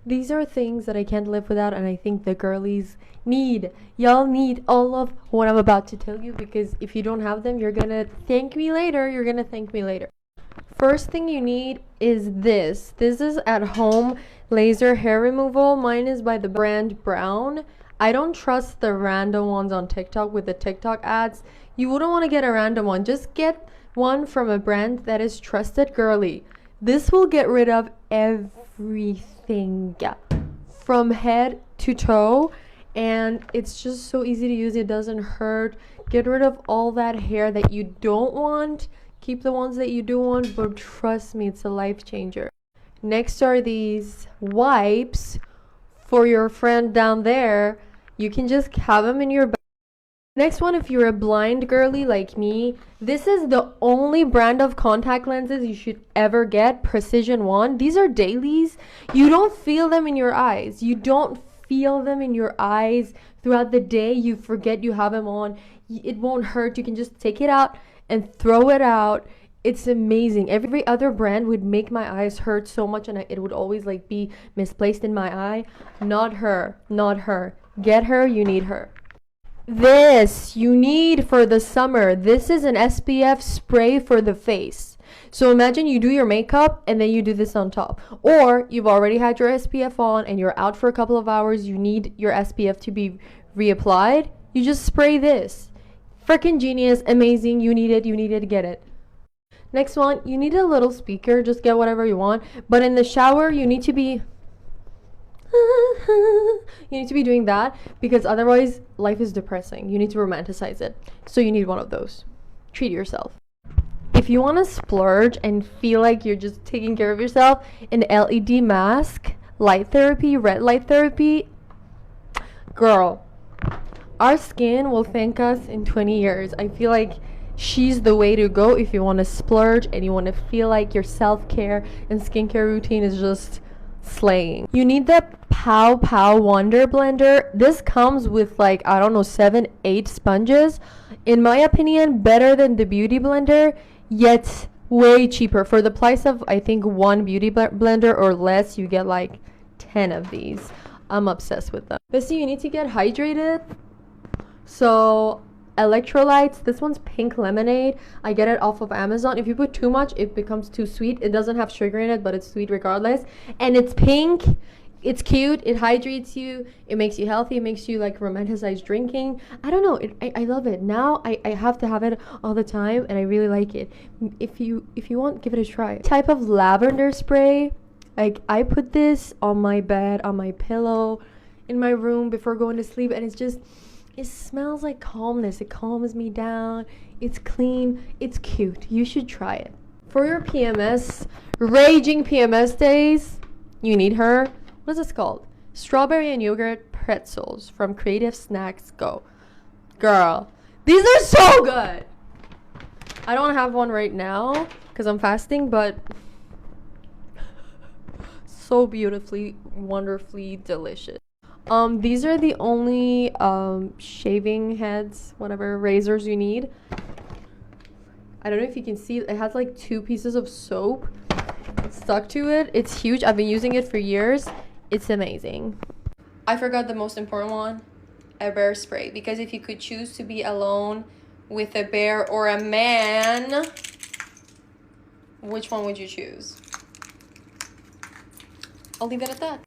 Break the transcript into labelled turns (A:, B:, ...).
A: These are things that I can't live without, and I think the girlies need. Y'all need all of what I'm about to tell you, because if you don't have them, you're gonna thank me later. You're gonna thank me later. First thing you need is this. This is at home laser hair removal. Mine is by the brand Brown. I don't trust the random ones on TikTok with the TikTok ads. You wouldn't want to get a random one. Just get one from a brand that is trusted, girly. This will get rid of everything from head to toe, and it's just so easy to use. It doesn't hurt. Get rid of all that hair that you don't want. Keep the ones that you do want, but trust me, it's a life changer. Next are these wipes for your friend down there. You can just have them in your bag. Next one, if you're a blind girly like me, this is the only brand of contact lenses you should ever get, Precision One. These are dailies. You don't feel them in your eyes. You don't feel them in your eyes throughout the day. You forget you have them on. It won't hurt. You can just take it out and throw it out. It's amazing. Every other brand would make my eyes hurt so much, and it would always like be misplaced in my eye. Not her. Not her. Get her. You need her. This you need for the summer. This is an SPF spray for the face. So imagine you do your makeup and then you do this on top. Or you've already had your SPF on and you're out for a couple of hours. You need your SPF to be reapplied. You just spray this. Freaking genius. Amazing. You need it. You need it. Get it. Next one, you need a little speaker. Just get whatever you want. But in the shower, you need to be doing that, because otherwise life is depressing. You need to romanticize it. So you need one of those. Treat yourself. If you want to splurge and feel like you're just taking care of yourself, an LED mask, light therapy, red light therapy, girl, our skin will thank us in 20 years. I feel like she's the way to go if you want to splurge and you want to feel like your self-care and skincare routine is just slaying. You need the Pow Pow Wonder Blender. This comes with like, I don't know, 7-8 sponges. In my opinion, better than the Beauty Blender, yet way cheaper. For the price of, I think, one Beauty Blender or less, you get like 10 of these. I'm obsessed with them. But see, you need to get hydrated. So electrolytes, this one's pink lemonade. I get it off of Amazon. If you put too much, it becomes too sweet. It doesn't have sugar in it, but it's sweet regardless. And it's pink. It's cute. It hydrates you. It makes you healthy. It makes you like romanticize drinking. I don't know. I love it. Now I have to have it all the time, and I really like it. If you want, give it a try. Type of lavender spray. Like, I put this on my bed, on my pillow, in my room before going to sleep, and it smells like calmness. It calms me down. It's clean. It's cute. You should try it. For your PMS, raging PMS days, you need her. What is this called? Strawberry and yogurt pretzels from Creative Snacks Go. Girl, these are so good. I don't have one right now because I'm fasting, but so beautifully, wonderfully delicious. These are the only shaving heads, whatever, razors you need. I don't know if you can see, it has like 2 pieces of soap stuck to it. It's huge. I've been using it for years. It's amazing. I forgot the most important one, a bear spray. Because if you could choose to be alone with a bear or a man, which one would you choose? I'll leave it at that.